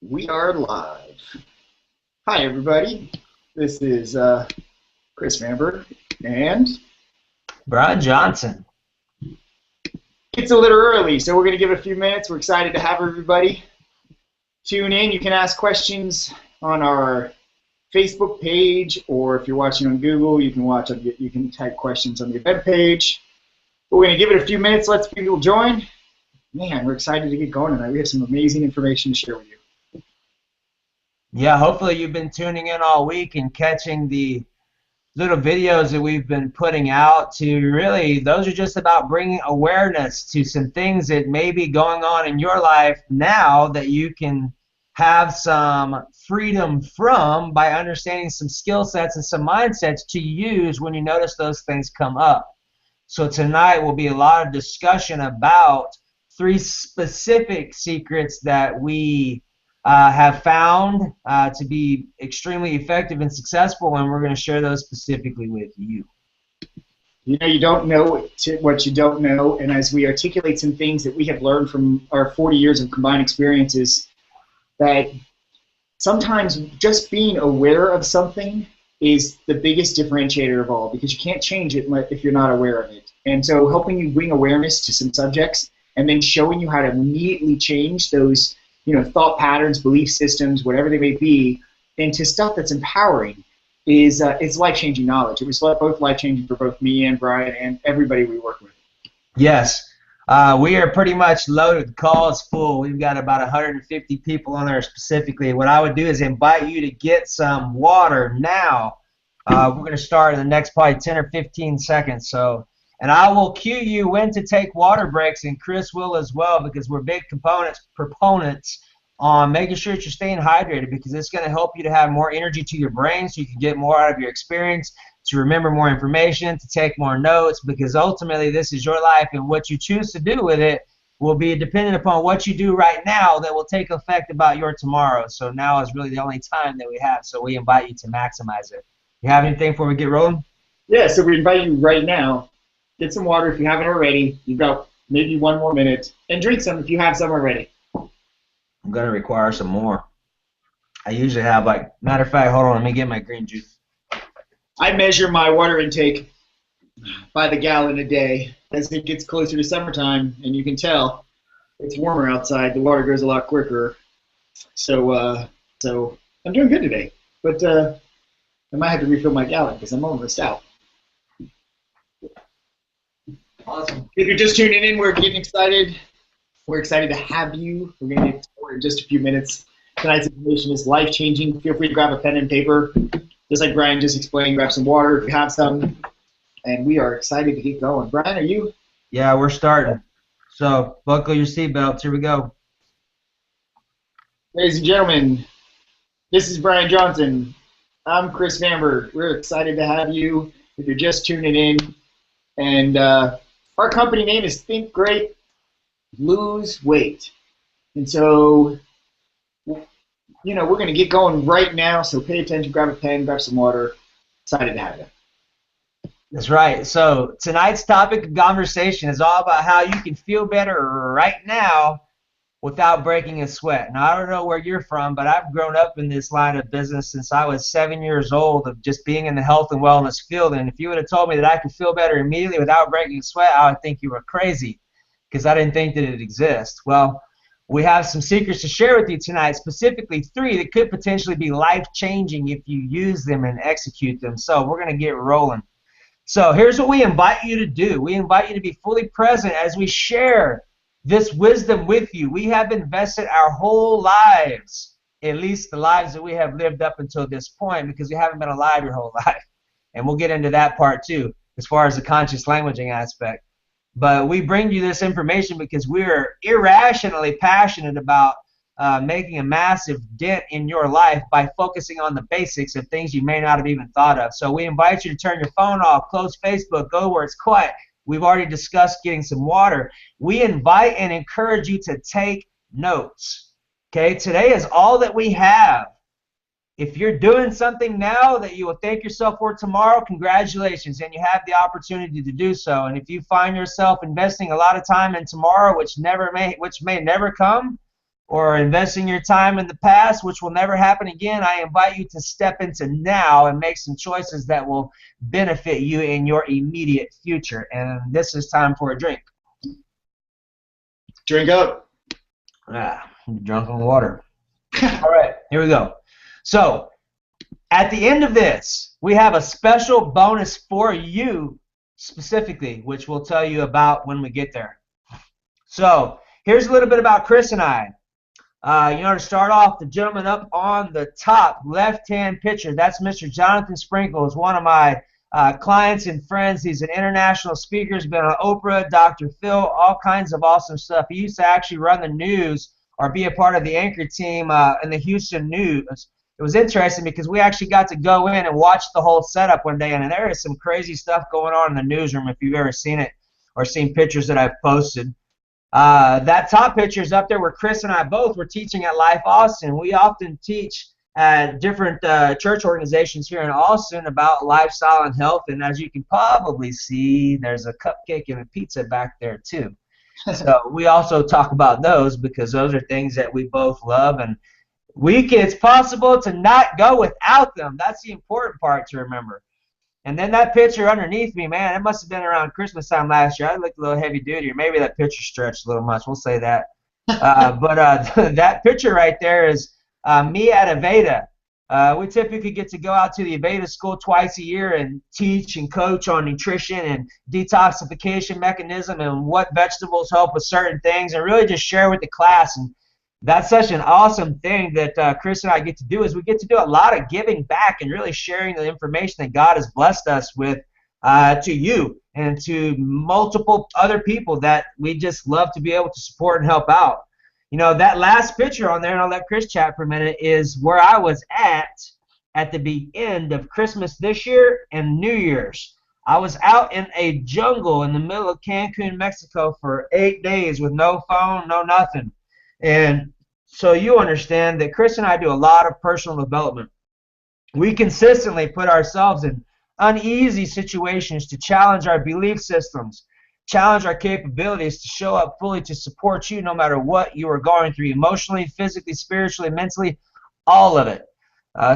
We are live. Hi, everybody. This is Chris Vanberg, and Brian Johnson. it's a little early, so we're going to give it a few minutes. We're excited to have everybody tune in. You can ask questions on our Facebook page, or if you're watching on Google, you can type questions on the event page. But we're going to give it a few minutes. Let people join. Man, we're excited to get going tonight. We have some amazing information to share with you. Yeah, hopefully you've been tuning in all week and catching the little videos that we've been putting out to really, those are just about bringing awareness to some things that may be going on in your life now that you can have some freedom from by understanding some skill sets and some mindsets to use when you notice those things come up. So tonight will be a lot of discussion about three specific secrets that we have found to be extremely effective and successful, and we're going to share those specifically with you. You know, you don't know what you don't know, and as we articulate some things that we have learned from our 40 years of combined experiences, that sometimes just being aware of something is the biggest differentiator of all, because you can't change it if you're not aware of it. And so helping you bring awareness to some subjects and then showing you how to immediately change those thought patterns, belief systems, whatever they may be, into stuff that's empowering is life-changing knowledge. It was both life-changing for both me and Brian and everybody we work with. Yes. We are pretty much loaded. Calls full. We've got about 150 people on there specifically. What I would do is invite you to get some water now. We're going to start in the next probably 10 or 15 seconds. And I will cue you when to take water breaks, and Chris will as well, because we're big proponents on making sure that you're staying hydrated, because it's going to help you to have more energy to your brain so you can get more out of your experience, to remember more information, to take more notes, because ultimately this is your life, and what you choose to do with it will be dependent upon what you do right now that will take effect about your tomorrow. So now is really the only time that we have, so we invite you to maximize it. You have anything before we get rolling? Yeah, so we invite you right now. Get some water if you haven't already. You've got maybe 1 more minute. And drink some if you have some already. I'm going to require some more. I usually have, matter of fact, hold on, let me get my green juice. I measure my water intake by the gallon a day. As it gets closer to summertime, and you can tell it's warmer outside, the water goes a lot quicker. So I'm doing good today. But I might have to refill my gallon because I'm almost out. Awesome. If you're just tuning in, we're getting excited. We're excited to have you. We're going to get started in just a few minutes. Tonight's information is life-changing. Feel free to grab a pen and paper. Just like Brian just explained, grab some water if you have some. And we are excited to get going. Brian, are you? Yeah, we're starting. So buckle your seatbelts. Here we go. Ladies and gentlemen, this is Brian Johnson. I'm Chris Vanberg. We're excited to have you if you're just tuning in. And our company name is Think Great, Lose Weight. And so, we're going to get going right now. So pay attention, grab a pen, grab some water. Excited to have you. That's right. So tonight's topic of conversation is all about how you can feel better right now without breaking a sweat. Now, I don't know where you're from, but I've grown up in this line of business since I was 7 years old, of just being in the health and wellness field. And if you would have told me that I could feel better immediately without breaking a sweat, I would think you were crazy, because I didn't think that it exists. Well, we have some secrets to share with you tonight, specifically 3 that could potentially be life-changing if you use them and execute them. So we're going to get rolling. So here's what we invite you to do. We invite you to be fully present as we share this wisdom with you. We have invested our whole lives, at least the lives that we have lived up until this point, because you haven't been alive your whole life. And we'll get into that part too, as far as the conscious languaging aspect. But we bring you this information because we're irrationally passionate about making a massive dent in your life by focusing on the basics of things you may not have even thought of. So we invite you to turn your phone off, close Facebook, go where it's quiet. We've already discussed getting some water. We invite and encourage you to take notes. Okay, today is all that we have. If you're doing something now that you will thank yourself for tomorrow, congratulations, and you have the opportunity to do so. And if you find yourself investing a lot of time in tomorrow, which may never come, or investing your time in the past, which will never happen again, I invite you to step into now and make some choices that will benefit you in your immediate future. And this is time for a drink. Drink up. Drunk on water. All right, here we go. So, at the end of this, we have a special bonus for you specifically, which we'll tell you about when we get there. So, here's a little bit about Chris and I. To start off, the gentleman up on the top left-hand picture, that's Mr. Jonathan Sprinkle, is one of my clients and friends. He's an international speaker. He's been on Oprah, Dr. Phil, all kinds of awesome stuff. He used to actually run the news or be a part of the anchor team in the Houston News. It was interesting because we actually got to go in and watch the whole setup one day, and there is some crazy stuff going on in the newsroom if you've ever seen it or seen pictures that I've posted. That top picture is up there where Chris and I both were teaching at Life Austin. We often teach at different church organizations here in Austin about lifestyle and health, and as you can probably see, there's a cupcake and a pizza back there too. So we also talk about those because those are things that we both love, and it's possible to not go without them. That's the important part to remember. And then that picture underneath me, man, it must have been around Christmas time last year. I looked a little heavy duty, or maybe that picture stretched a little much. We'll say that. But that picture right there is me at Aveda. We typically get to go out to the Aveda school twice a year and teach and coach on nutrition and detoxification mechanism and what vegetables help with certain things, and really just share with the class. And that's such an awesome thing that Chris and I get to do, is we get to do a lot of giving back and really sharing the information that God has blessed us with to you and to multiple other people that we just love to be able to support and help out. That last picture on there, and I'll let Chris chat for a minute, is where I was at the end of Christmas this year and New Year's. I was out in a jungle in the middle of Cancun, Mexico for 8 days with no phone, no nothing. And so you understand that Chris and I do a lot of personal development. We consistently put ourselves in uneasy situations to challenge our belief systems, challenge our capabilities to show up fully to support you no matter what you are going through, emotionally, physically, spiritually, mentally, all of it.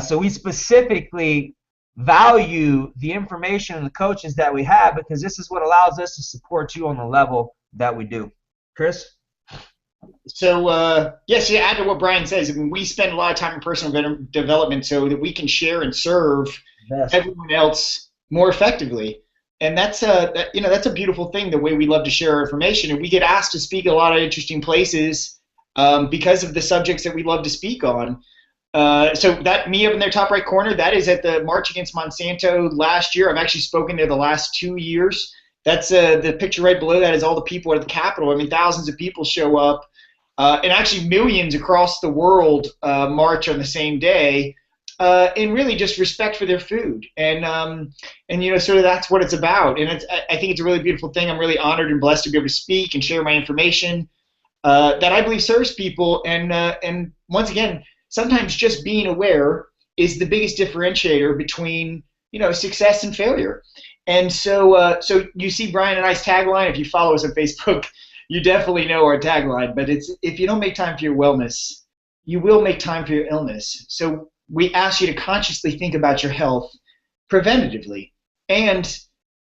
So we specifically value the information and the coaches that we have because this is what allows us to support you on the level that we do. Chris? So, yes, to add to what Brian says, we spend a lot of time in personal development so that we can share and serve everyone else more effectively. And that's a beautiful thing, the way we love to share our information. And we get asked to speak at a lot of interesting places because of the subjects that we love to speak on. So that me up in their top right corner, that is at the March Against Monsanto last year. I've actually spoken there the last 2 years. That's the picture right below that is all the people at the Capitol. I mean, thousands of people show up. And actually millions across the world march on the same day in really just respect for their food. And sort of that's what it's about. And I think it's a really beautiful thing. I'm really honored and blessed to be able to speak and share my information that I believe serves people. And once again, sometimes just being aware is the biggest differentiator between success and failure. And so you see Brian and I's tagline. If you follow us on Facebook, you definitely know our tagline, but it's, if you don't make time for your wellness, you will make time for your illness. So we ask you to consciously think about your health preventatively. And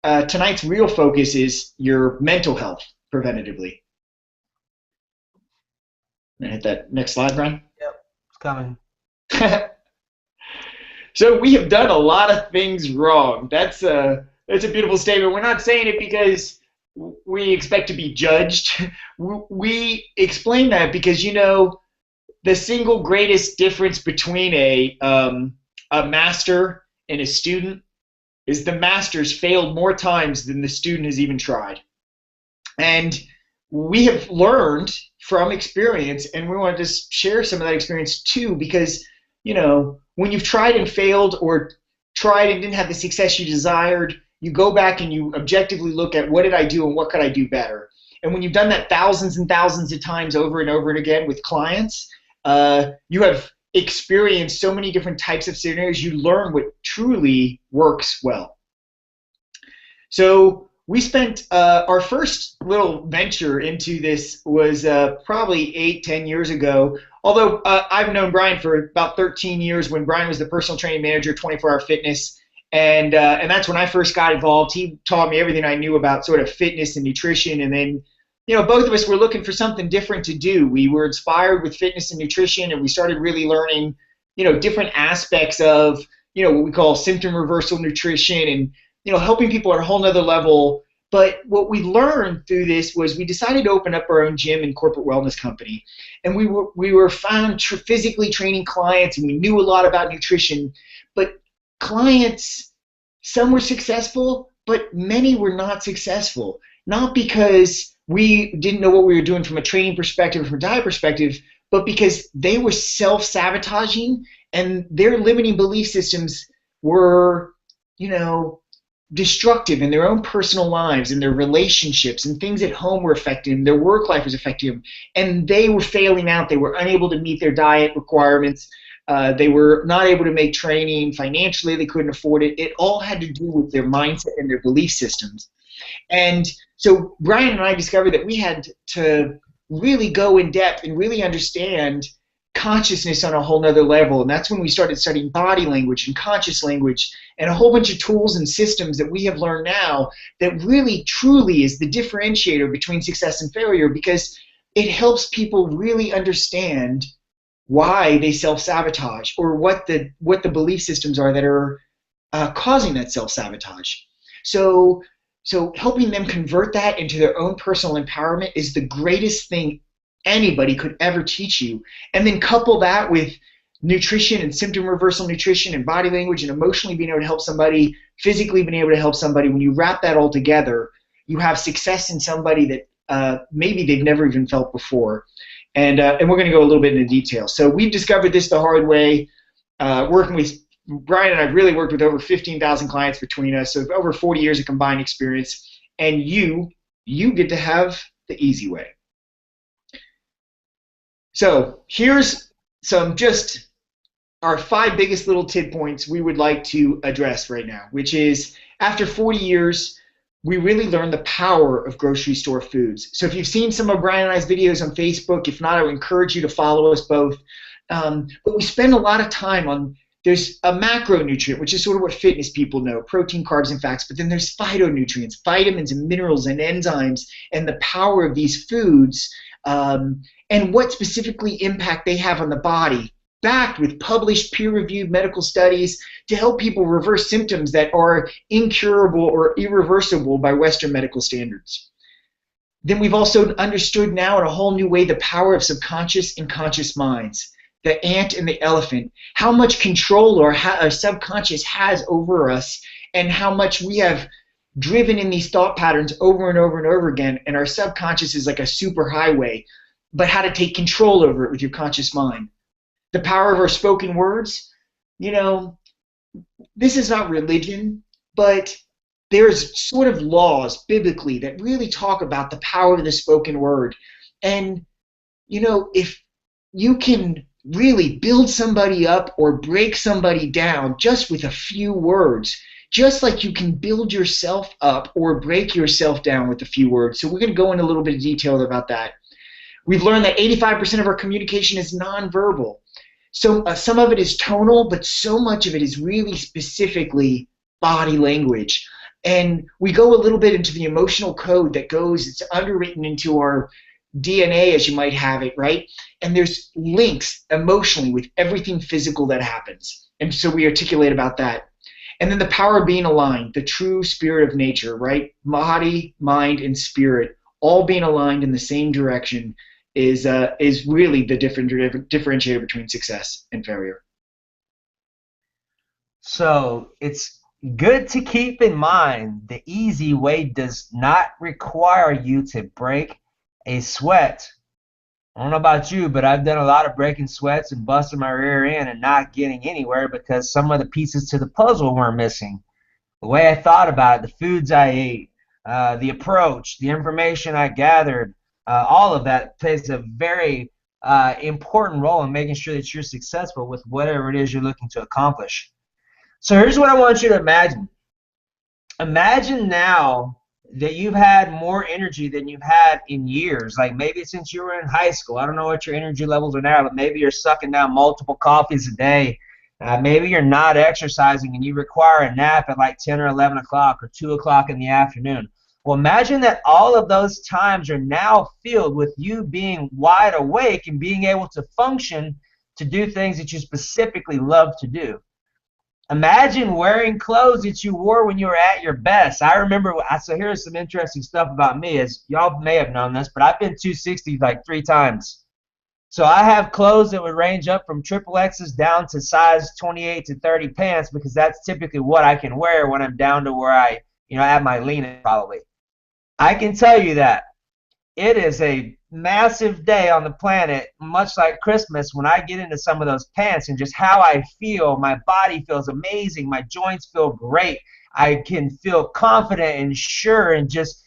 tonight's real focus is your mental health preventatively. I'm going to hit that next slide, Brian. Yep, it's coming. So we have done a lot of things wrong. That's a beautiful statement. We're not saying it because we expect to be judged. We explain that because, the single greatest difference between a master and a student is the master's failed more times than the student has even tried. And we have learned from experience, and we want to just share some of that experience too, because, when you've tried and failed or tried and didn't have the success you desired, you go back and you objectively look at what did I do and what could I do better. And when you've done that thousands and thousands of times over and over and again with clients, you have experienced so many different types of scenarios, you learn what truly works well. So we spent our first little venture into this was probably 8, 10 years ago. Although I've known Brian for about 13 years when Brian was the personal training manager, 24 Hour Fitness. And that's when I first got involved. He taught me everything I knew about sort of fitness and nutrition. And then, both of us were looking for something different to do. We were inspired with fitness and nutrition, and we started really learning, different aspects of, what we call symptom reversal nutrition and, helping people at a whole nother level. But what we learned through this was we decided to open up our own gym and corporate wellness company. And we were found physically training clients, and we knew a lot about nutrition. But clients, some were successful, but many were not successful. Not because we didn't know what we were doing from a training perspective, from a diet perspective, but because they were self-sabotaging and their limiting belief systems were, destructive in their own personal lives and their relationships, and things at home were affecting them, their work life was affecting them, and they were failing out. They were unable to meet their diet requirements. They were not able to make training financially. They couldn't afford it. It all had to do with their mindset and their belief systems. And so Brian and I discovered that we had to really go in depth and really understand consciousness on a whole nother level. And that's when we started studying body language and conscious language and a whole bunch of tools and systems that we have learned now that really truly is the differentiator between success and failure, because it helps people really understand why they self-sabotage, or what the belief systems are that are causing that self-sabotage. So helping them convert that into their own personal empowerment is the greatest thing anybody could ever teach you. And then couple that with nutrition and symptom reversal nutrition and body language and emotionally being able to help somebody, physically being able to help somebody. When you wrap that all together, you have success in somebody that maybe they've never even felt before. And we're going to go a little bit into detail. So we've discovered this the hard way, working with Brian and I. Have really worked with over 15,000 clients between us, so over 40 years of combined experience. And you get to have the easy way. So here's some just our 5 biggest little tid points we would like to address right now, which is, after 40 years, we really learned the power of grocery store foods. So if you've seen some of Brian and I's videos on Facebook, if not, I would encourage you to follow us both. But we spend a lot of time on, there's a macronutrient, which is sort of what fitness people know, protein, carbs, and fats, but then there's phytonutrients, vitamins and minerals and enzymes, and the power of these foods, and what specifically impact they have on the body, backed with published peer-reviewed medical studies to help people reverse symptoms that are incurable or irreversible by Western medical standards. Then we've also understood now in a whole new way the power of subconscious and conscious minds, the ant and the elephant, how much control our subconscious has over us, and how much we have driven in these thought patterns over and over and over again, and our subconscious is like a super highway, but how to take control over it with your conscious mind. The power of our spoken words. This is not religion, but there's sort of laws biblically that really talk about the power of the spoken word. And, if you can really build somebody up or break somebody down just with a few words, just like you can build yourself up or break yourself down with a few words. So we're going to go into a little bit of detail about that. We've learned that 85% of our communication is nonverbal. So some of it is tonal, but so much of it is really specifically body language. And we go a little bit into the emotional code that goes, it's underwritten into our DNA, as you might have it, right? And there's links emotionally with everything physical that happens. And so we articulate about that. And then the power of being aligned, the true spirit of nature, right? Body, mind, and spirit all being aligned in the same direction is really the differentiator between success and failure. So it's good to keep in mind the easy way does not require you to break a sweat. I don't know about you, but I've done a lot of breaking sweats and busting my rear end and not getting anywhere because some of the pieces to the puzzle were missing. The way I thought about it, the foods I ate, the approach, the information I gathered, all of that plays a very important role in making sure that you're successful with whatever it is you're looking to accomplish. So here's what I want you to imagine. Imagine now that you've had more energy than you've had in years, like maybe since you were in high school. I don't know what your energy levels are now, but maybe you're sucking down multiple coffees a day. Maybe you're not exercising and you require a nap at like 10 or 11 o'clock or 2 o'clock in the afternoon. Well, imagine that all of those times are now filled with you being wide awake and being able to function to do things that you specifically love to do. Imagine wearing clothes that you wore when you were at your best. I remember, so here's some interesting stuff about me, as y'all may have known this, but I've been 260 like 3 times. So I have clothes that would range up from triple X's down to size 28 to 30 pants, because that's typically what I can wear when I'm down to where I, at my leanest probably. I can tell you that it is a massive day on the planet, much like Christmas, when I get into some of those pants and just how I feel. My body feels amazing. My joints feel great. I can feel confident and sure and just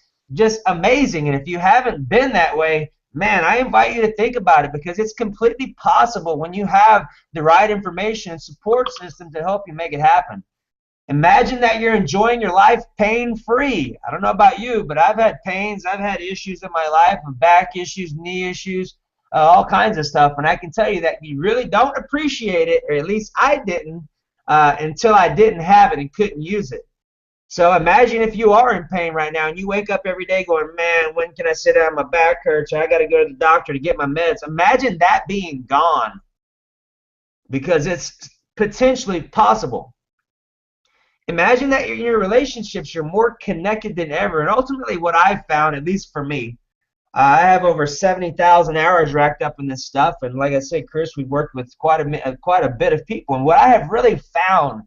amazing. And if you haven't been that way, man, I invite you to think about it, because it's completely possible when you have the right information and support system to help you make it happen. Imagine that you're enjoying your life pain-free. I don't know about you, but I've had pains. I've had issues in my life, back issues, knee issues, all kinds of stuff. And I can tell you that you really don't appreciate it, or at least I didn't, until I didn't have it and couldn't use it. So imagine if you are in pain right now and you wake up every day going, man, when can I sit down? My back hurts. I got to go to the doctor to get my meds. Imagine that being gone, because it's potentially possible. Imagine that in your relationships, you're more connected than ever. And ultimately what I've found, at least for me, I have over 70,000 hours racked up in this stuff. And like I said, Chris, we've worked with quite a bit of people. And what I have really found,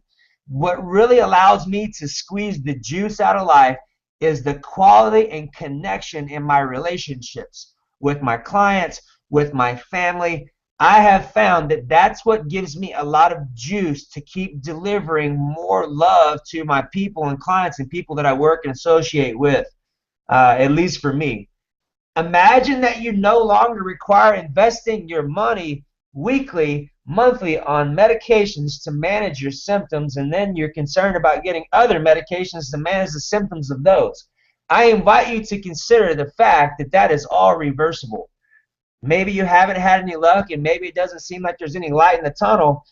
what really allows me to squeeze the juice out of life, is the quality and connection in my relationships with my clients, with my family. I have found that that's what gives me a lot of juice to keep delivering more love to my people and clients and people that I work and associate with, at least for me. Imagine that you no longer require investing your money weekly, monthly on medications to manage your symptoms, and then you're concerned about getting other medications to manage the symptoms of those. I invite you to consider the fact that that is all reversible. Maybe you haven't had any luck, and maybe it doesn't seem like there's any light in the tunnel.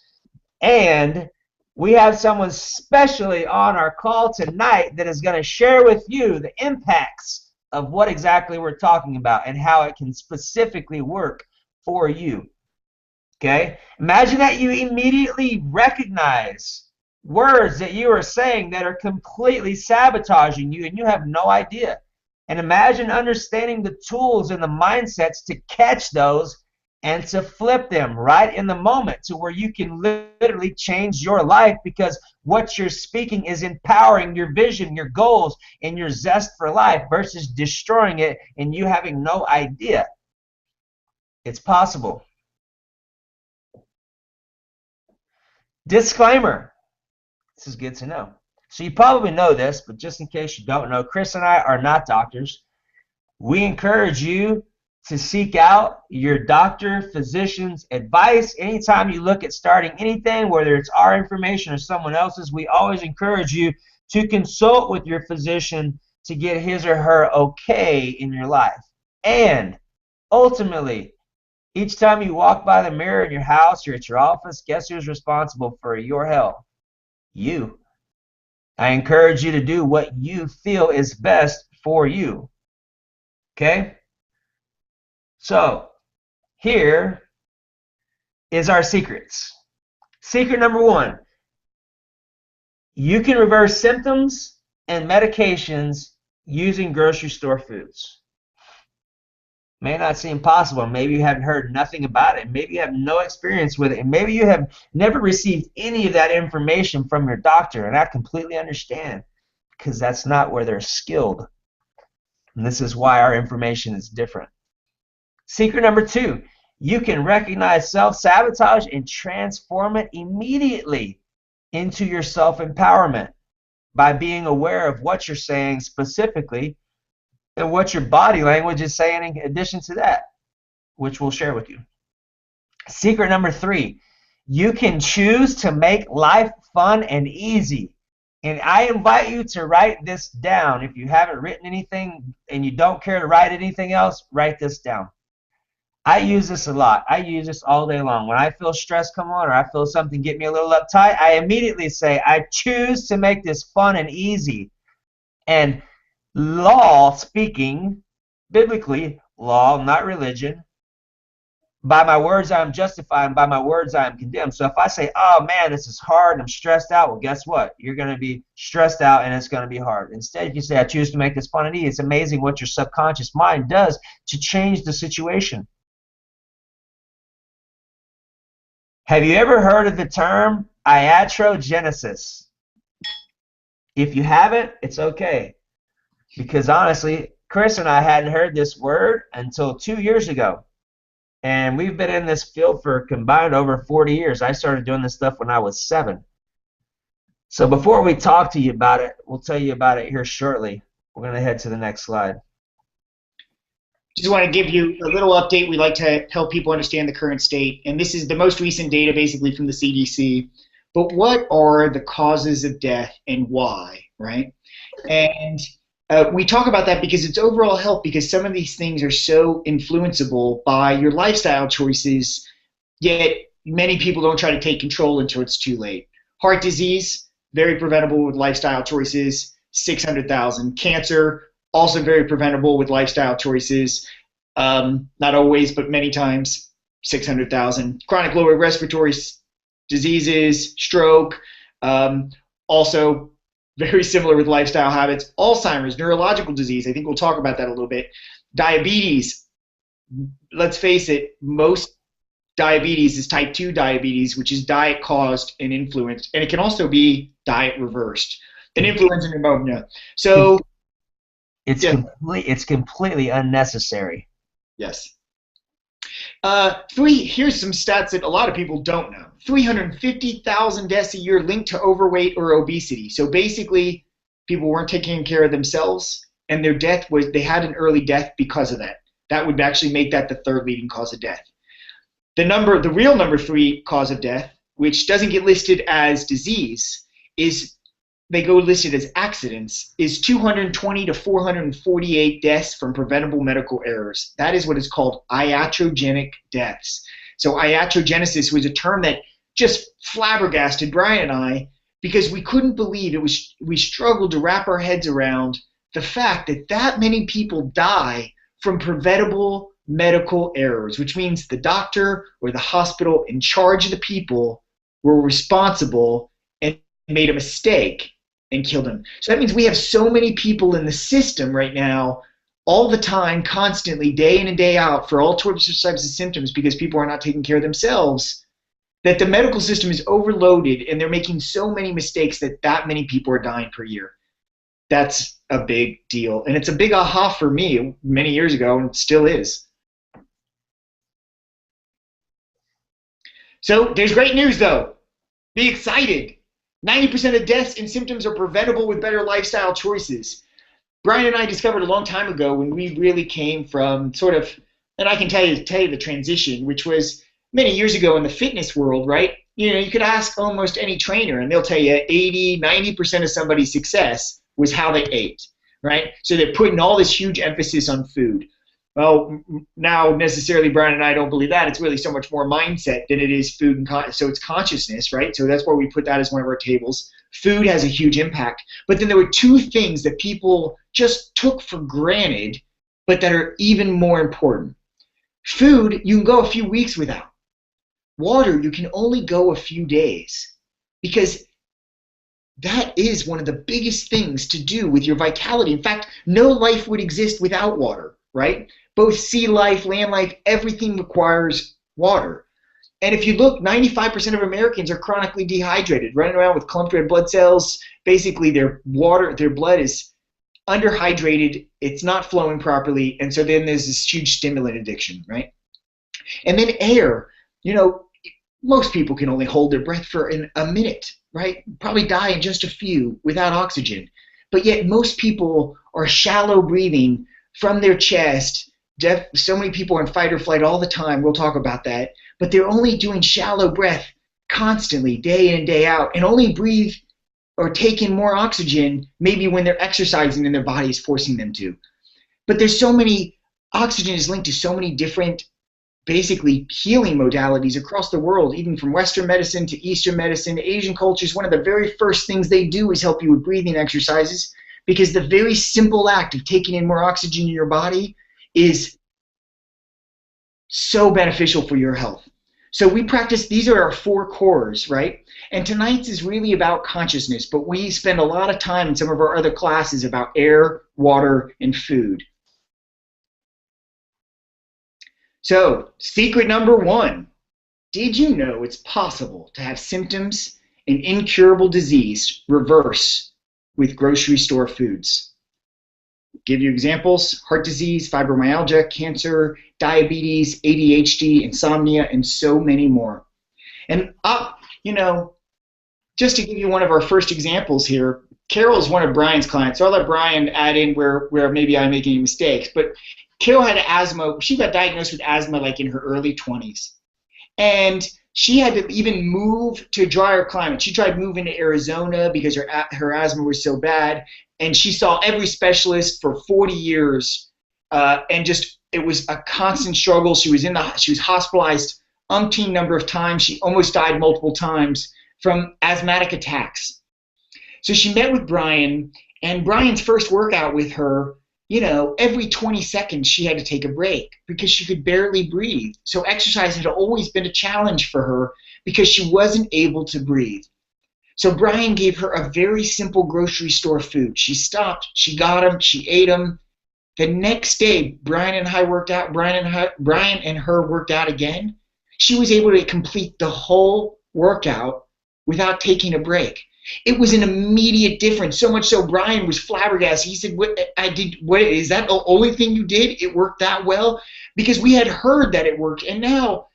And we have someone specially on our call tonight that is going to share with you the impacts of what exactly we're talking about and how it can specifically work for you. Okay? Imagine that you immediately recognize words that you are saying that are completely sabotaging you and you have no idea. And imagine understanding the tools and the mindsets to catch those and to flip them right in the moment to where you can literally change your life, because what you're speaking is empowering your vision, your goals, and your zest for life versus destroying it and you having no idea. It's possible. Disclaimer. This is good to know. So you probably know this, but just in case you don't know, Chris and I are not doctors. We encourage you to seek out your doctor, physician's advice. Anytime you look at starting anything, whether it's our information or someone else's, we always encourage you to consult with your physician to get his or her okay in your life. And ultimately, each time you walk by the mirror in your house or at your office, guess who's responsible for your health? You. I encourage you to do what you feel is best for you. Okay? So, here is our secrets. Secret number 1. You can reverse symptoms and medications using grocery store foods. May not seem possible. Maybe you haven't heard nothing about it. Maybe you have no experience with it. And maybe you have never received any of that information from your doctor. And I completely understand, because that's not where they're skilled. And this is why our information is different. Secret number 2. You can recognize self-sabotage and transform it immediately into your self-empowerment by being aware of what you're saying specifically and what your body language is saying in addition to that, which we'll share with you. Secret number 3, you can choose to make life fun and easy And I invite you to write this down. If you haven't written anything and you don't care to write anything else, write this down. I use this a lot. I use this all day long. When I feel stress come on or I feel something get me a little uptight, I immediately say, I choose to make this fun and easy. And law speaking, biblically, law, not religion, by my words I am justified, and by my words I am condemned. So if I say, oh man, this is hard, I'm stressed out, well, guess what? You're going to be stressed out and it's going to be hard. Instead, if you say, I choose to make this fun and easy, it's amazing what your subconscious mind does to change the situation. Have you ever heard of the term iatrogenesis? If you haven't, it's okay. Because honestly, Chris and I hadn't heard this word until 2 years ago. And we've been in this field for combined over 40 years. I started doing this stuff when I was 7. So before we talk to you about it, we'll tell you about it here shortly. We're going to head to the next slide. Just want to give you a little update. We like to help people understand the current state. And this is the most recent data basically from the CDC. But what are the causes of death and why, right? And we talk about that because it's overall health, because some of these things are so influenceable by your lifestyle choices, yet many people don't try to take control until it's too late. Heart disease, very preventable with lifestyle choices, 600,000. Cancer, also very preventable with lifestyle choices. Not always, but many times, 600,000. Chronic lower respiratory diseases, stroke, also very similar with lifestyle habits. Alzheimer's, neurological disease, I think we'll talk about that a little bit. Diabetes, let's face it, most diabetes is type 2 diabetes, which is diet caused and influenced, and it can also be diet reversed. And influenza pneumonia. So it's completely unnecessary. Yes. Here's some stats that a lot of people don't know. 350,000 deaths a year linked to overweight or obesity. So basically, people weren't taking care of themselves, and their death was, they had an early death because of that. That would actually make that the third leading cause of death. The real number 3 cause of death, which doesn't get listed as disease, is they go listed as accidents, is 220 to 448 deaths from preventable medical errors. That is what is called iatrogenic deaths. So iatrogenesis was a term that just flabbergasted Brian and I, because we couldn't believe it. We struggled to wrap our heads around the fact that that many people die from preventable medical errors, which means the doctor or the hospital in charge of the people were responsible and made a mistake and killed them. So that means we have so many people in the system right now, all the time, constantly, day in and day out, for all sorts of types of symptoms, because people are not taking care of themselves, that the medical system is overloaded and they're making so many mistakes that many people are dying per year. That's a big deal. And it's a big aha for me many years ago, and it still is. So there's great news, though. Be excited. 90% of deaths and symptoms are preventable with better lifestyle choices. Brian and I discovered a long time ago, when we really came from sort of, and I can tell you the transition, which was many years ago in the fitness world, right? You know, you could ask almost any trainer and they'll tell you 80, 90% of somebody's success was how they ate, right? So they're putting all this huge emphasis on food. Well, now necessarily Brian and I don't believe that. It's really so much more mindset than it is food, and so it's consciousness, right? So that's why we put that as one of our tables. Food has a huge impact. But then there were 2 things that people just took for granted, but that are even more important. Food, you can go a few weeks without. Water, you can only go a few days, because that is one of the biggest things to do with your vitality. In fact, no life would exist without water, right? Both sea life, land life, everything requires water. And if you look, 95% of Americans are chronically dehydrated, running around with clumped red blood cells. Basically, their blood is underhydrated, it's not flowing properly, and so then there's this huge stimulant addiction, right? And then air, you know, most people can only hold their breath for a minute, right? Probably die in just a few without oxygen. But yet most people are shallow breathing from their chest. So many people are in fight or flight all the time. We'll talk about that. But they're only doing shallow breath constantly, day in and day out, and only breathe or take in more oxygen maybe when they're exercising and their body is forcing them to. But there's so many, oxygen is linked to so many different basically healing modalities across the world, even from Western medicine to Eastern medicine. Asian cultures, one of the very first things they do is help you with breathing exercises, because the very simple act of taking in more oxygen in your body is so beneficial for your health. So we practice, these are our 4 cores, right? And tonight's is really about consciousness, but we spend a lot of time in some of our other classes about air, water, and food. So, secret number 1. Did you know it's possible to have symptoms and incurable disease reverse with grocery store foods? I'll give you examples: heart disease, fibromyalgia, cancer, diabetes, ADHD, insomnia, and so many more. And just to give you one of our first examples here, Carol is one of Brian's clients, so I'll let Brian add in where maybe I make any mistakes. But Carol had asthma. She got diagnosed with asthma like in her early 20s. And she had to even move to a drier climate. She tried moving to Arizona because her asthma was so bad. And she saw every specialist for 40 years. And just, it was a constant struggle. She was hospitalized umpteen number of times. She almost died multiple times from asthmatic attacks. So she met with Brian, and Brian's first workout with her, every 20 seconds she had to take a break because she could barely breathe. So exercise had always been a challenge for her because she wasn't able to breathe. So Brian gave her a very simple grocery store food. She stopped, she got them, she ate them. The next day, Brian and her worked out again. She was able to complete the whole workout without taking a break. It was an immediate difference, so much so Brian was flabbergasted. He said, what is that the only thing you did? It worked that well? Because we had heard that it worked, and now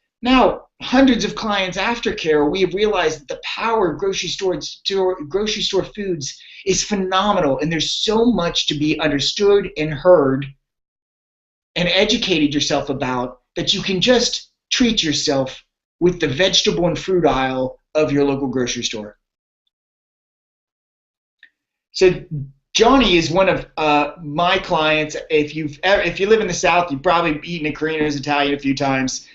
hundreds of clients after Carol, we have realized that the power of grocery store foods is phenomenal, and there's so much to be understood and heard and educated yourself about that you can just treat yourself with the vegetable and fruit aisle of your local grocery store. So Johnny is one of my clients. If you live in the South, you've probably eaten at Carino's Italian a few times.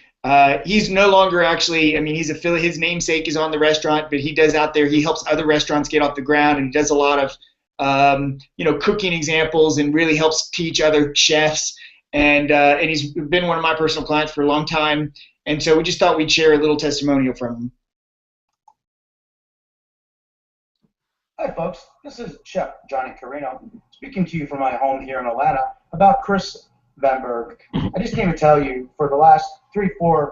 He's no longer actually, he's his namesake is on the restaurant, but he does out there, he helps other restaurants get off the ground, and he does a lot of cooking examples and really helps teach other chefs. And he's been one of my personal clients for a long time. And so we just thought we'd share a little testimonial from him. Hi folks, this is Chef Johnny Carino speaking to you from my home here in Atlanta about Chris Van Berg. I just came to tell you, for the last 3-4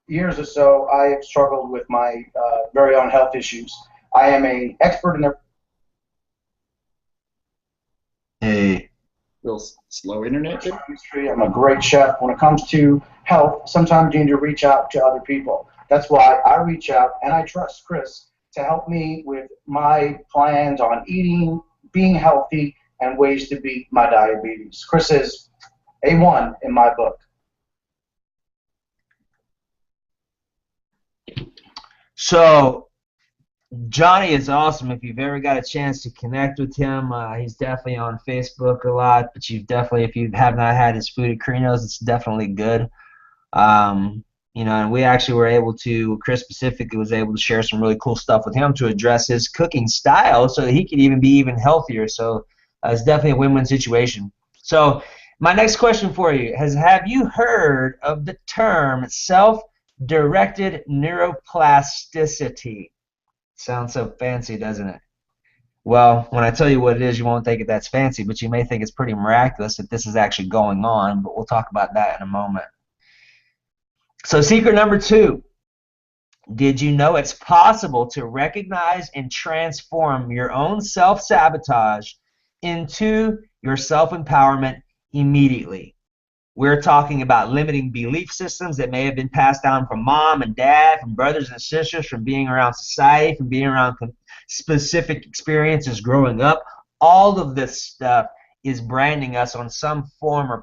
years or so, I have struggled with my very own health issues. I am an expert in a little slow internet industry. I'm a great chef. When it comes to health, sometimes you need to reach out to other people. That's why I reach out and I trust Chris to help me with my plans on eating, being healthy, and ways to beat my diabetes. Chris is A1 in my book. So Johnny is awesome. If you've ever got a chance to connect with him, he's definitely on Facebook a lot, but if you have not had his food at Carino's, it's definitely good. And we actually were able to, Chris specifically was able to share some really cool stuff with him to address his cooking style so that he could even be even healthier. So it's definitely a win-win situation. So my next question for you is, have you heard of the term self-directed neuroplasticity? Sounds so fancy, doesn't it? Well, when I tell you what it is, you won't think that's fancy, but you may think it's pretty miraculous that this is actually going on, but we'll talk about that in a moment. So secret number 2, did you know it's possible to recognize and transform your own self-sabotage into your self-empowerment immediately? We're talking about limiting belief systems that may have been passed down from mom and dad, from brothers and sisters, from being around society, from being around specific experiences growing up. All of this stuff is branding us on some form or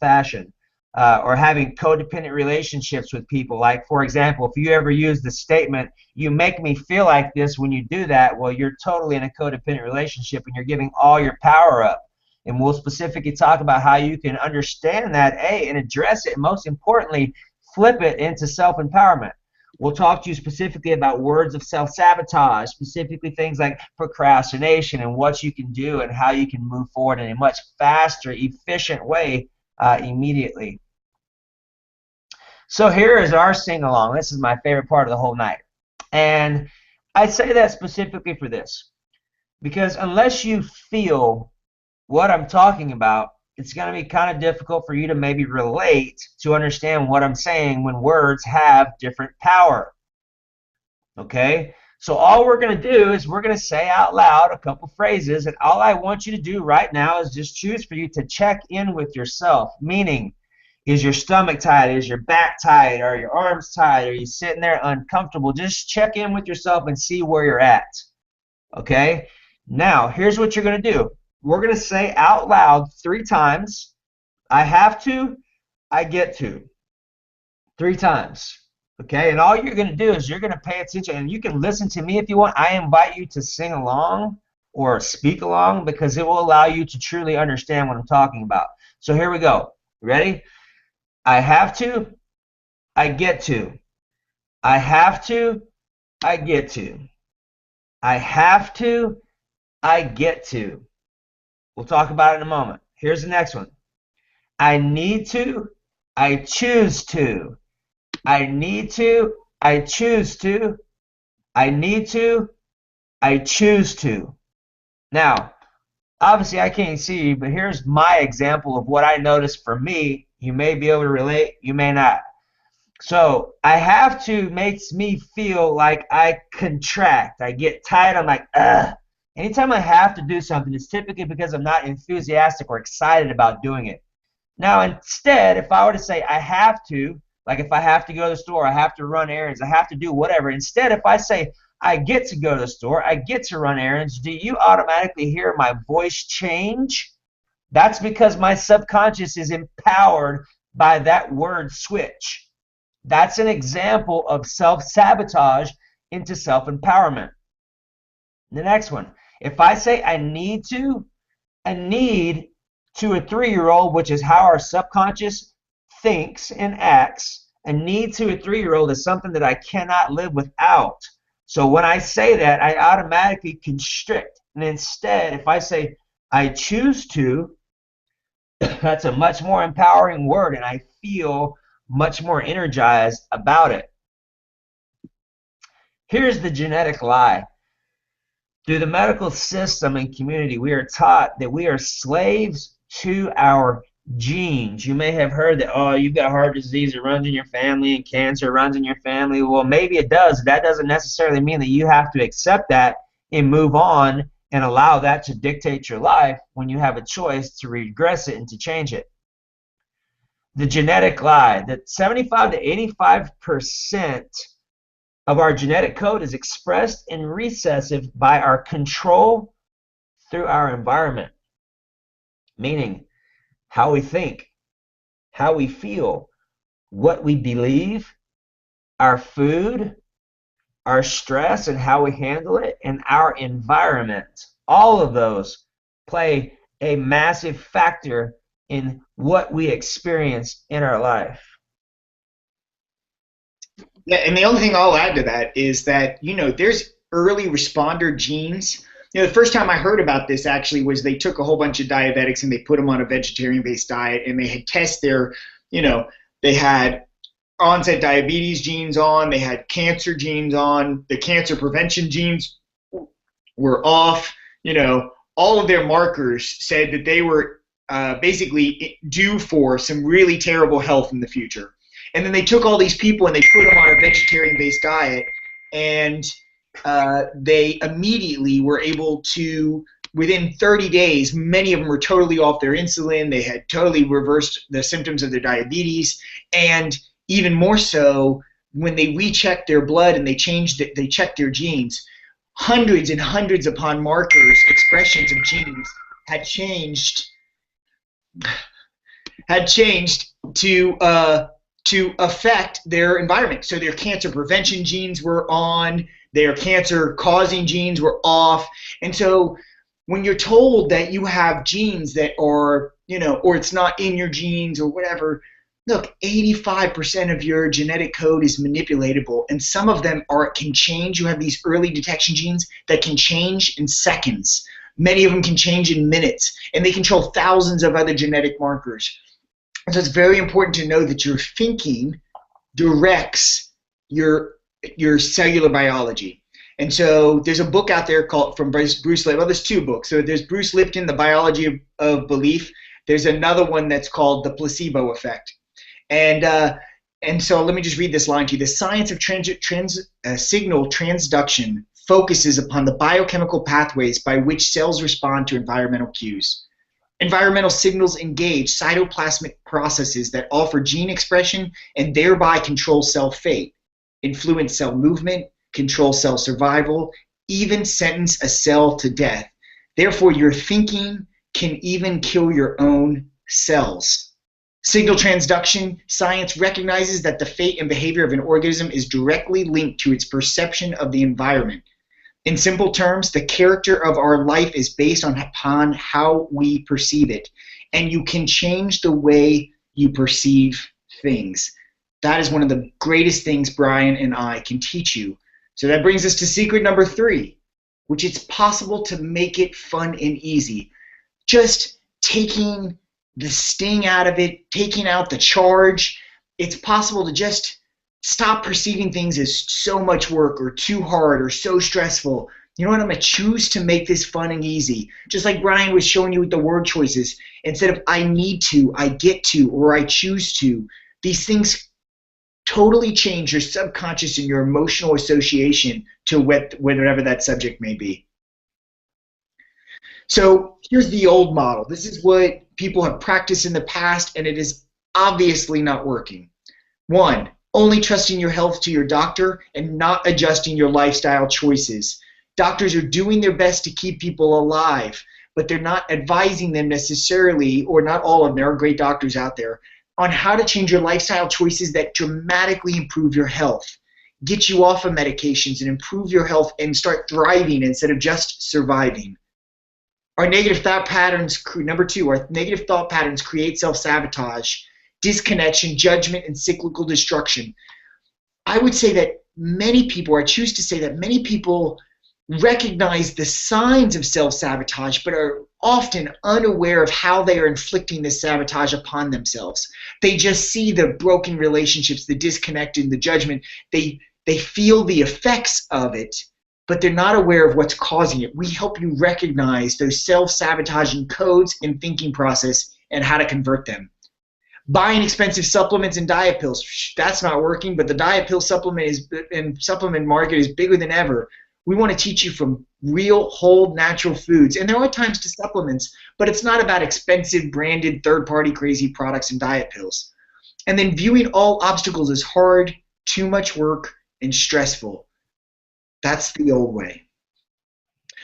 fashion. or having codependent relationships with people. Like, for example, if you ever use the statement, "You make me feel like this when you do that," well, you're totally in a codependent relationship and you're giving all your power up. And we'll specifically talk about how you can understand that, and address it, and most importantly, flip it into self-empowerment. We'll talk to you specifically about words of self-sabotage, specifically things like procrastination and what you can do and how you can move forward in a much faster, efficient way immediately. So here is our sing-along. This is my favorite part of the whole night. And I say that specifically for this, because unless you feel what I'm talking about, it's going to be kind of difficult for you to maybe relate to understand what I'm saying when words have different power. Okay? So all we're going to do is we're going to say out loud a couple phrases, and all I want you to do right now is just choose for you to check in with yourself, meaning, is your stomach tight? Is your back tight? Are your arms tight? Are you sitting there uncomfortable? Just check in with yourself and see where you're at. Okay? Now, here's what you're going to do. We're going to say out loud 3 times, "I have to, I get to." 3 times. Okay? And all you're going to do is you're going to pay attention, and you can listen to me if you want. I invite you to sing along or speak along, because it will allow you to truly understand what I'm talking about. So here we go. Ready? I have to, I get to. I have to, I get to. I have to, I get to. We'll talk about it in a moment. Here's the next one. I need to, I choose to. I need to, I choose to. I need to, I choose to. Now, obviously I can't see you, but here's my example of what I noticed for me. You may be able to relate, you may not. So I have to makes me feel like I contract. I get tight. I'm like, ugh. Anytime I have to do something, it's typically because I'm not enthusiastic or excited about doing it. Now, instead, if I were to say I have to, like if I have to go to the store, I have to run errands, I have to do whatever. Instead, if I say I get to go to the store, I get to run errands, do you automatically hear my voice change? That's because my subconscious is empowered by that word switch. That's an example of self-sabotage into self-empowerment. The next one. If I say I need to a 3-year-old, which is how our subconscious thinks and acts, a need to a 3-year-old is something that I cannot live without. So when I say that, I automatically constrict. And instead, if I say I choose to, that's a much more empowering word, and I feel much more energized about it. Here's the genetic lie. Through the medical system and community, we are taught that we are slaves to our genes. You may have heard that, oh, you've got heart disease, it runs in your family, and cancer runs in your family. Well, maybe it does. That doesn't necessarily mean that you have to accept that and move on and allow that to dictate your life when you have a choice to regress it and to change it. The genetic lie, that 75 to 85% of our genetic code is expressed and recessive by our control through our environment, meaning how we think, how we feel, what we believe, our food, our stress and how we handle it, and our environment. All of those play a massive factor in what we experience in our life. Yeah, and the only thing I'll add to that is that, there's early responder genes. The first time I heard about this actually was they took a whole bunch of diabetics and they put them on a vegetarian-based diet, and they had test their, they had onset diabetes genes on, they had cancer genes on, the cancer prevention genes were off, all of their markers said that they were basically due for some really terrible health in the future. And then they took all these people and they put them on a vegetarian-based diet, and they immediately were able to, within 30 days, many of them were totally off their insulin. They had totally reversed the symptoms of their diabetes, and even more so, when they rechecked their blood and they checked their genes, hundreds and hundreds upon markers, expressions of genes had changed. had changed to affect their environment. So their cancer prevention genes were on, their cancer causing genes were off. And so when you're told that you have genes that are, or it's not in your genes or whatever, look, 85% of your genetic code is manipulatable, and some of them can change. You have these early detection genes that can change in seconds. Many of them can change in minutes, and they control thousands of other genetic markers. And so it's very important to know that your thinking directs your cellular biology. And so there's a book out there from Bruce Lipton. Well, there's two books. So there's Bruce Lipton, The Biology of Belief. There's another one that's called The Placebo Effect. And so let me just read this line to you. The science of signal transduction focuses upon the biochemical pathways by which cells respond to environmental cues. Environmental signals engage cytoplasmic processes that alter gene expression and thereby control cell fate, influence cell movement, control cell survival, even sentence a cell to death. Therefore, your thinking can even kill your own cells. Signal transduction science recognizes that the fate and behavior of an organism is directly linked to its perception of the environment. In simple terms, the character of our life is based upon how we perceive it, and you can change the way you perceive things. That is one of the greatest things Brian and I can teach you. So that brings us to secret number 3, which it's possible to make it fun and easy. Just taking the sting out of it, taking out the charge. It's possible to just stop perceiving things as so much work or too hard or so stressful. You know what? I'm going to choose to make this fun and easy. Just like Brian was showing you with the word choices. Instead of I need to, I get to, or I choose to. These things totally change your subconscious and your emotional association to whatever that subject may be. So here's the old model. This is what people have practiced in the past, and it is obviously not working. 1, only trusting your health to your doctor and not adjusting your lifestyle choices. Doctors are doing their best to keep people alive, but they're not advising them necessarily, or not all of them, there are great doctors out there, on how to change your lifestyle choices that dramatically improve your health, get you off of medications and improve your health and start thriving instead of just surviving. Our negative thought patterns, number 2, our negative thought patterns create self-sabotage, disconnection, judgment, and cyclical destruction. I would say that many people, or I choose to say that many people recognize the signs of self-sabotage, but are often unaware of how they are inflicting this sabotage upon themselves. They just see the broken relationships, the disconnect, and the judgment. They feel the effects of it, but they're not aware of what's causing it. We help you recognize those self-sabotaging codes and thinking process and how to convert them. Buying expensive supplements and diet pills, that's not working, but the diet pill supplement market is bigger than ever. We want to teach you from real, whole, natural foods. And there are times to supplements, but it's not about expensive, branded, third-party crazy products and diet pills. And then viewing all obstacles as hard, too much work, and stressful. That's the old way.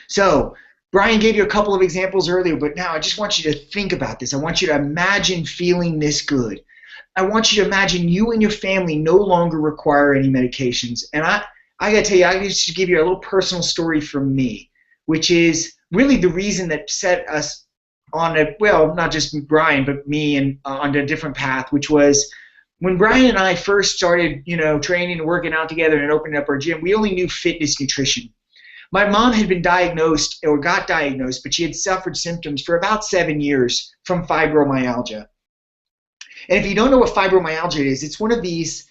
So Brian gave you a couple of examples earlier, but now I just want you to think about this. I want you to imagine feeling this good. I want you to imagine you and your family no longer require any medications. And I got to tell you, I just to give you a little personal story from me, which is really the reason that set us on a, well, not just Brian, but me, and on a different path, which was when Brian and I first started, training and working out together and opening up our gym, we only knew fitness nutrition. My mom had been diagnosed, or got diagnosed, but she had suffered symptoms for about 7 years from fibromyalgia. And if you don't know what fibromyalgia is, it's one of these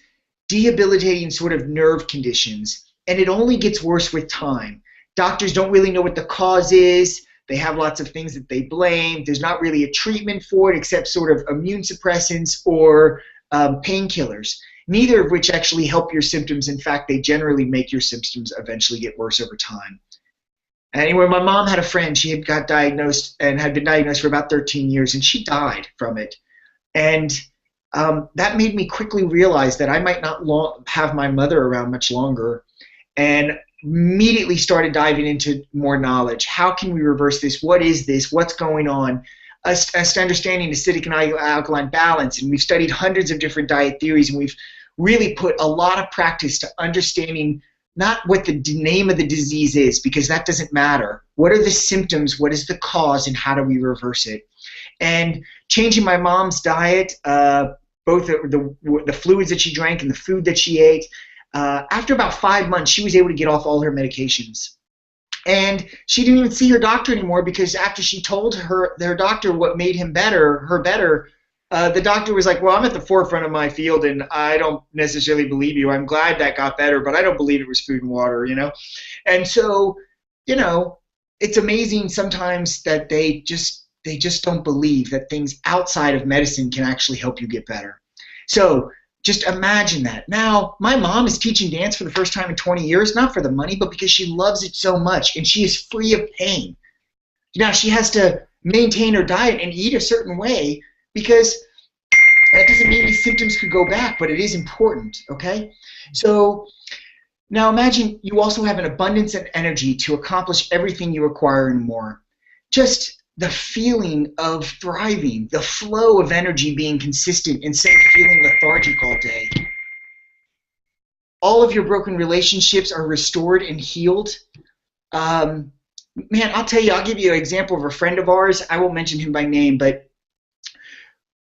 debilitating sort of nerve conditions, and it only gets worse with time. Doctors don't really know what the cause is. They have lots of things that they blame. There's not really a treatment for it except sort of immune suppressants or painkillers, neither of which actually help your symptoms. In fact, they generally make your symptoms eventually get worse over time. Anyway, my mom had a friend. She had got diagnosed and had been diagnosed for about 13 years, and she died from it. And that made me quickly realize that I might not have my mother around much longer, and immediately started diving into more knowledge. How can we reverse this? What is this? What's going on? us to understanding acidic and alkaline balance, and we've studied hundreds of different diet theories, and we've really put a lot of practice to understanding not what the name of the disease is, because that doesn't matter. What are the symptoms, what is the cause, and how do we reverse it? And changing my mom's diet, both the fluids that she drank and the food that she ate, after about 5 months, she was able to get off all her medications. And she didn't even see her doctor anymore, because after she told their doctor what made her better, the doctor was like, well, I'm at the forefront of my field, and I don't necessarily believe you. I'm glad that got better, but I don't believe it was food and water, you know? And so, you know, it's amazing sometimes that they just don't believe that things outside of medicine can actually help you get better. So just imagine that. Now, my mom is teaching dance for the first time in 20 years, not for the money, but because she loves it so much, and she is free of pain. Now, she has to maintain her diet and eat a certain way, because that doesn't mean these symptoms could go back, but it is important, okay? So now imagine you also have an abundance of energy to accomplish everything you require and more. Just the feeling of thriving, the flow of energy being consistent instead of feeling lethargic all day. All of your broken relationships are restored and healed. Man, I'll tell you, I'll give you an example of a friend of ours. I won't mention him by name, but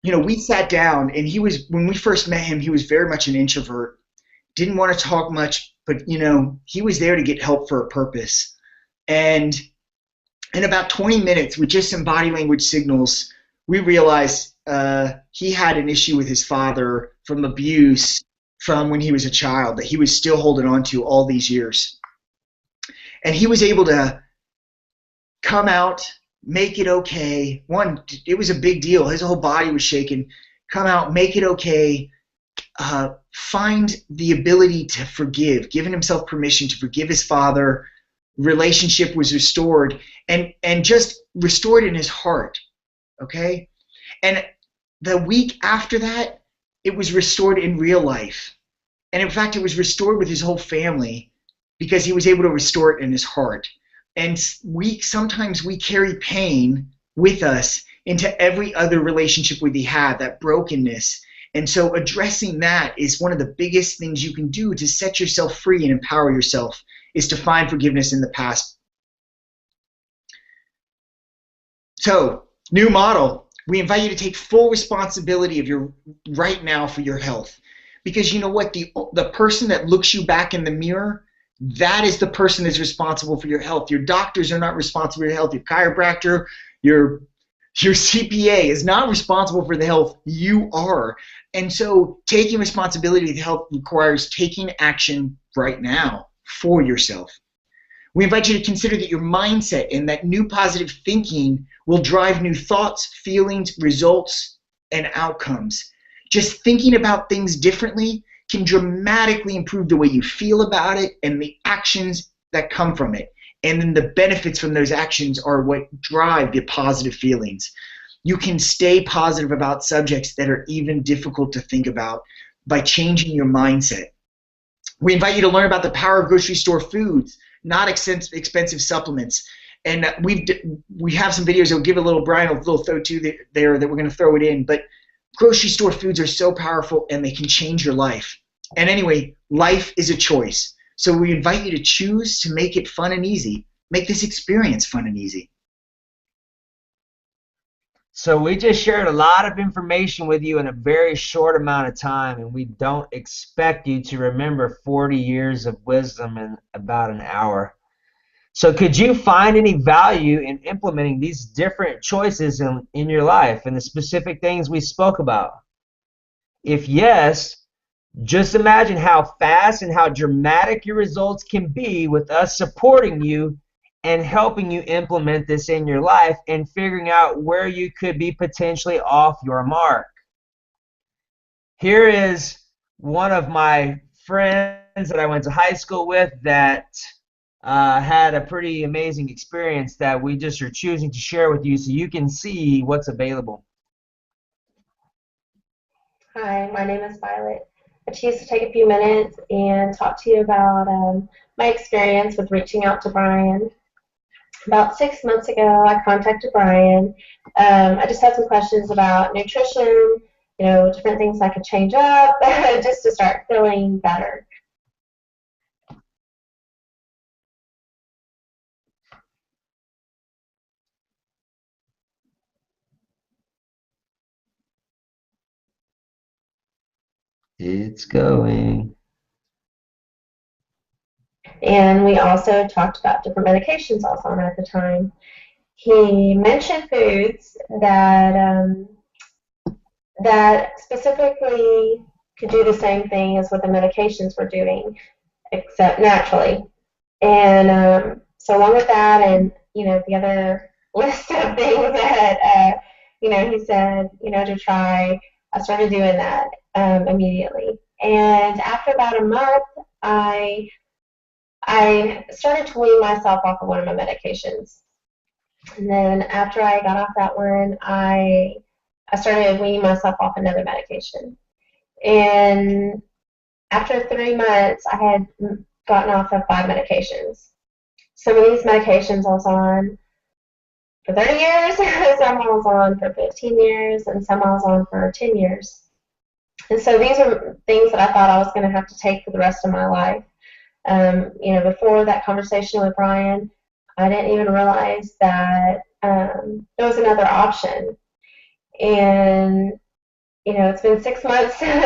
you know, we sat down, and when we first met him, he was very much an introvert. Didn't want to talk much, but you know, he was there to get help for a purpose. And in about 20 minutes, with just some body language signals, we realized he had an issue with his father from abuse from when he was a child that he was still holding on to all these years. And he was able to come out, make it okay. One, it was a big deal. His whole body was shaking. Come out, make it okay. Find the ability to forgive, giving himself permission to forgive his father. Relationship was restored, and just restored in his heart, okay? And the week after that, it was restored in real life. And in fact, it was restored with his whole family, because he was able to restore it in his heart. And sometimes we carry pain with us into every other relationship we have, that brokenness. And so addressing that is one of the biggest things you can do to set yourself free and empower yourself, is to find forgiveness in the past. So, new model. We invite you to take full responsibility of your right now for your health. Because you know what? The person that looks you back in the mirror, that is the person that's responsible for your health. Your doctors are not responsible for your health. Your chiropractor, your CPA is not responsible for the health. You are. And so taking responsibility for health requires taking action right now for yourself. We invite you to consider that your mindset and that new positive thinking will drive new thoughts, feelings, results, and outcomes. Just thinking about things differently can dramatically improve the way you feel about it and the actions that come from it. And then the benefits from those actions are what drive the positive feelings. You can stay positive about subjects that are even difficult to think about by changing your mindset. We invite you to learn about the power of grocery store foods, not expensive supplements. And we have some videos that will give Brian a little throw to there that we're going to throw it in. But grocery store foods are so powerful, and they can change your life. And anyway, life is a choice. So we invite you to choose to make it fun and easy. Make this experience fun and easy. So we just shared a lot of information with you in a very short amount of time, and we don't expect you to remember 40 years of wisdom in about an hour. So could you find any value in implementing these different choices in your life and the specific things we spoke about? If yes, just imagine how fast and how dramatic your results can be with us supporting you and helping you implement this in your life and figuring out where you could be potentially off your mark. Here is one of my friends that I went to high school with that had a pretty amazing experience that we just are choosing to share with you so you can see what's available. Hi, my name is Violet. I choose to take a few minutes and talk to you about my experience with reaching out to Brian. about 6 months ago, I contacted Brian. I just had some questions about nutrition, different things I could change up just to start feeling better. It's going. And we also talked about different medications I was on at the time. He mentioned foods that specifically could do the same thing as what the medications were doing, except naturally. And so along with that, and the other list of things that he said to try, I started doing that immediately. And after about a month, I started to wean myself off of one of my medications. And then after I got off that one, I started weaning myself off another medication. And after 3 months, I had gotten off of 5 medications. Some of these medications I was on for 30 years, some I was on for 15 years, and some I was on for 10 years. And so these are things that I thought I was going to have to take for the rest of my life. Before that conversation with Brian, I didn't even realize that there was another option. And, it's been 6 months since,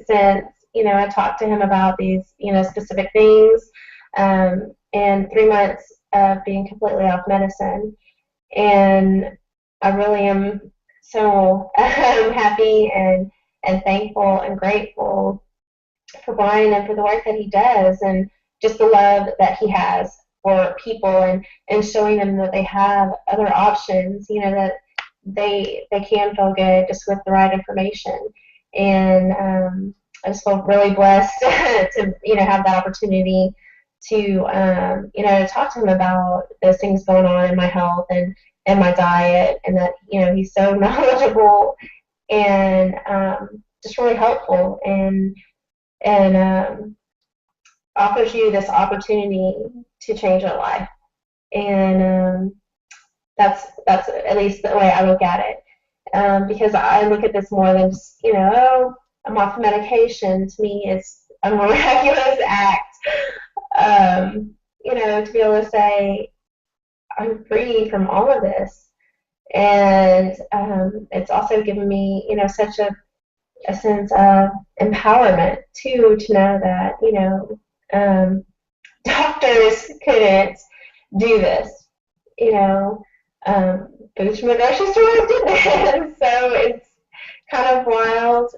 I talked to him about these, specific things, and 3 months of being completely off medicine. And I really am so happy and thankful and grateful for Brian and for the work that he does, and just the love that he has for people, and showing them that they have other options, that they can feel good just with the right information. And I just feel really blessed to have that opportunity to talk to him about those things going on in my health and my diet, and that he's so knowledgeable and just really helpful, and offers you this opportunity to change your life. And that's at least the way I look at it, because I look at this more than just I'm off medication. To me, it's a miraculous act, to be able to say I'm free from all of this. And it's also given me such a sense of empowerment too, to know that doctors couldn't do this. Foods from the grocery store did this. So it's kind of wild,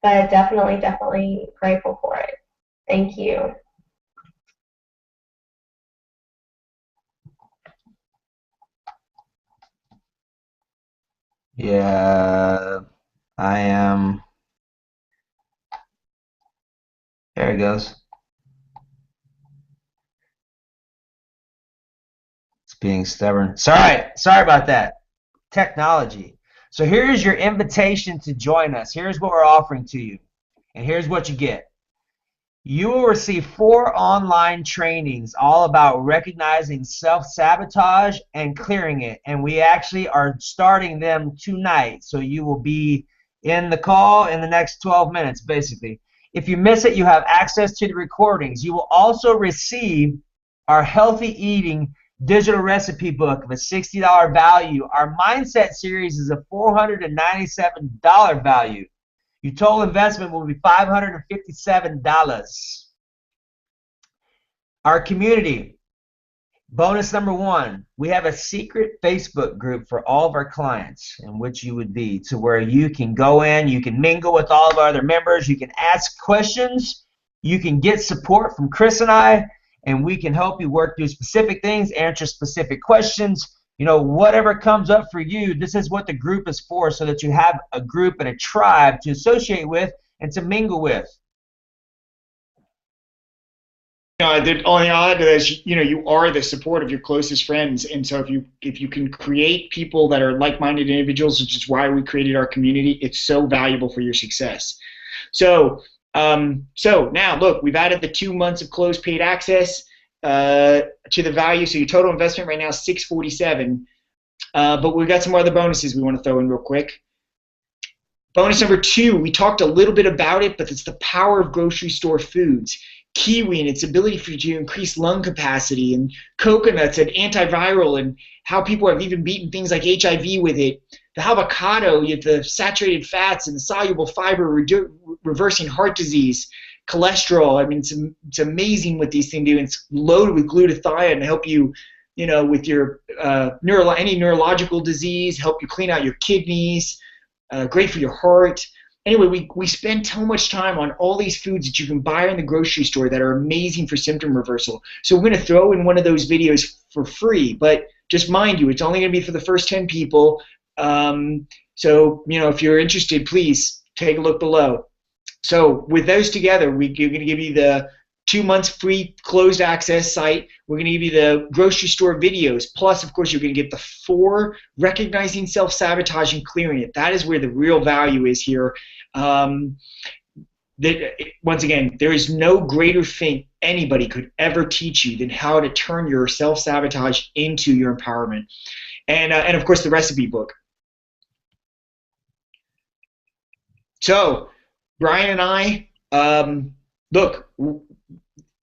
but definitely grateful for it. Thank you. Yeah, I am. There it goes. It's being stubborn. Sorry about that. Technology. So here's your invitation to join us. Here's what we're offering to you. And here's what you get. You will receive 4 online trainings all about recognizing self-sabotage and clearing it. And we actually are starting them tonight. So you will be in the call in the next 12 minutes, basically. If you miss it, you have access to the recordings. You will also receive our healthy eating digital recipe book of a $60 value. Our mindset series is a $497 value. Your total investment will be $557. Our community, bonus number 1, we have a secret Facebook group for all of our clients, in which you would be, to where you can go in, you can mingle with all of our other members, you can ask questions, you can get support from Chris and I, and we can help you work through specific things, answer specific questions. Whatever comes up for you, this is what the group is for, so that you have a group and a tribe to associate with and to mingle with. The only I'll add to that is, you are the support of your closest friends, and so if you can create people that are like-minded individuals, which is why we created our community, it's so valuable for your success. So now look, we've added the 2 months of closed paid access. to the value. So your total investment right now is 647. But we've got some other bonuses we want to throw in real quick. Bonus number 2, we talked a little bit about it, but it's the power of grocery store foods. Kiwi and its ability for you to increase lung capacity, and coconuts and antiviral, and how people have even beaten things like HIV with it. The avocado, you have the saturated fats and the soluble fiber reversing heart disease, cholesterol. I mean, it's amazing what these things do. It's loaded with glutathione to help you, with your any neurological disease, help you clean out your kidneys. Great for your heart. Anyway, we spend so much time on all these foods that you can buy in the grocery store that are amazing for symptom reversal. So we're going to throw in one of those videos for free, but just mind you, it's only going to be for the first 10 people. So, if you're interested, please take a look below. So with those together, we're going to give you the 2 months free closed access site. We're going to give you the grocery store videos. Plus, of course, you're going to get the 4 recognizing self-sabotage and clearing it. That is where the real value is here. Once again, there is no greater thing anybody could ever teach you than how to turn your self-sabotage into your empowerment. And of course, the recipe book. So, Brian and I, look,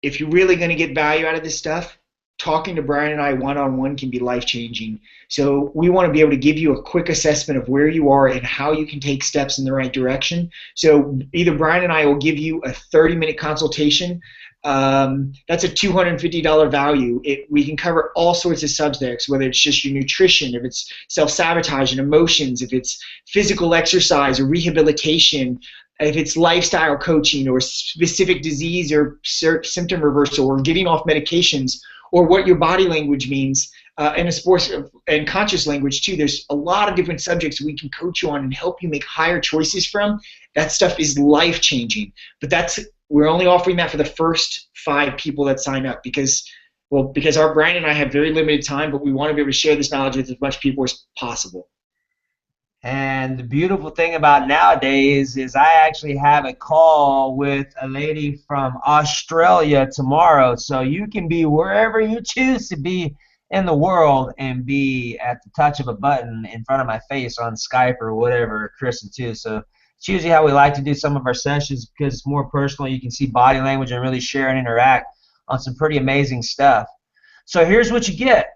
if you're really going to get value out of this stuff, talking to Brian and I one-on-one can be life-changing. So we want to be able to give you a quick assessment of where you are and how you can take steps in the right direction. So either Brian and I will give you a 30-minute consultation. That's a $250 value. We can cover all sorts of subjects, whether it's just your nutrition, if it's self-sabotage and emotions, if it's physical exercise or rehabilitation, if it's lifestyle coaching or specific disease or symptom reversal or getting off medications, or what your body language means, and a sports and conscious language too. There's a lot of different subjects we can coach you on and help you make higher choices from. That stuff is life-changing. But we're only offering that for the first 5 people that sign up because our Brian and I have very limited time, but we want to be able to share this knowledge with as much people as possible. And the beautiful thing about nowadays is I actually have a call with a lady from Australia tomorrow. So you can be wherever you choose to be in the world and be at the touch of a button in front of my face on Skype or whatever, Kristen too. So it's usually how we like to do some of our sessions because it's more personal. You can see body language and really share and interact on some pretty amazing stuff. So here's what you get.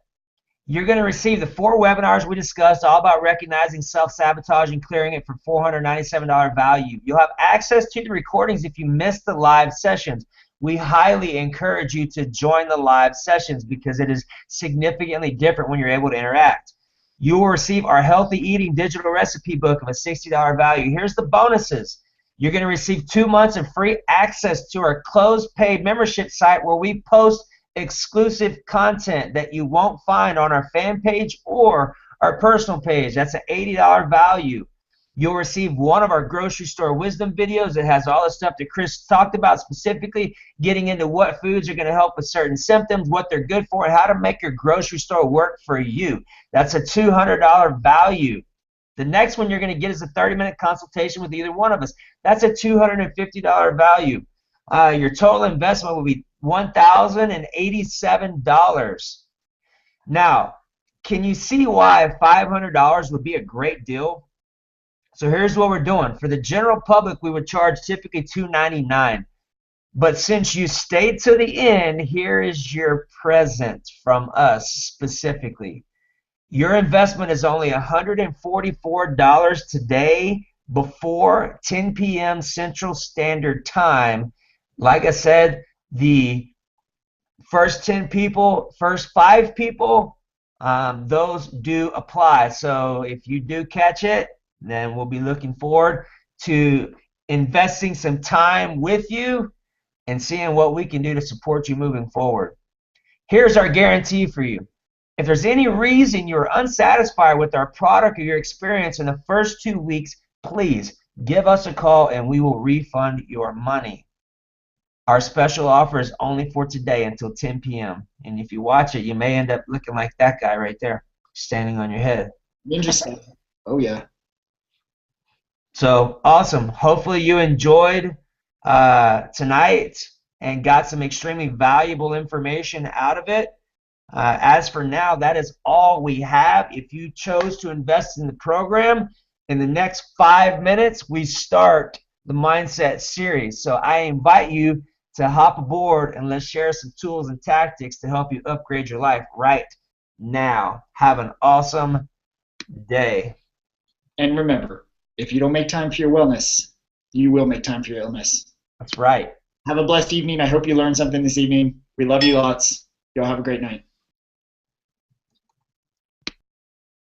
You're going to receive the 4 webinars we discussed, all about recognizing self-sabotage and clearing it for $497 value. You'll have access to the recordings if you missed the live sessions. We highly encourage you to join the live sessions because it is significantly different when you're able to interact. You will receive our Healthy Eating digital recipe book of a $60 value. Here's the bonuses. You're going to receive 2 months of free access to our closed paid membership site where we post exclusive content that you won't find on our fan page or our personal page. That's an $80 value. You'll receive one of our grocery store wisdom videos that has all the stuff that Chris talked about, specifically getting into what foods are going to help with certain symptoms, what they're good for, and how to make your grocery store work for you. That's a $200 value. The next one you're going to get is a 30-minute consultation with either one of us. That's a $250 value. Your total investment will be $1,087. Now, can you see why $500 would be a great deal? So here's what we're doing. For the general public, we would charge typically $299. But since you stayed to the end, here is your present from us specifically. Your investment is only $144 today before 10 p.m. Central Standard Time. Like I said, the first 10 people, first 5 people, those do apply. So if you do catch it, then we'll be looking forward to investing some time with you and seeing what we can do to support you moving forward. Here's our guarantee for you. If there's any reason you're unsatisfied with our product or your experience in the first 2 weeks, please give us a call and we will refund your money. Our special offer is only for today until 10 p.m. And if you watch it, you may end up looking like that guy right there, standing on your head. Interesting. Oh, yeah. So, awesome. Hopefully you enjoyed tonight. and got some extremely valuable information out of it. As for now, that is all we have. If you chose to invest in the program, in the next 5 minutes, we start the Mindset series. So I invite you to hop aboard and let's share some tools and tactics to help you upgrade your life right now. Have an awesome day. And remember, if you don't make time for your wellness, you will make time for your illness. That's right. Have a blessed evening. I hope you learned something this evening. We love you lots. Y'all have a great night.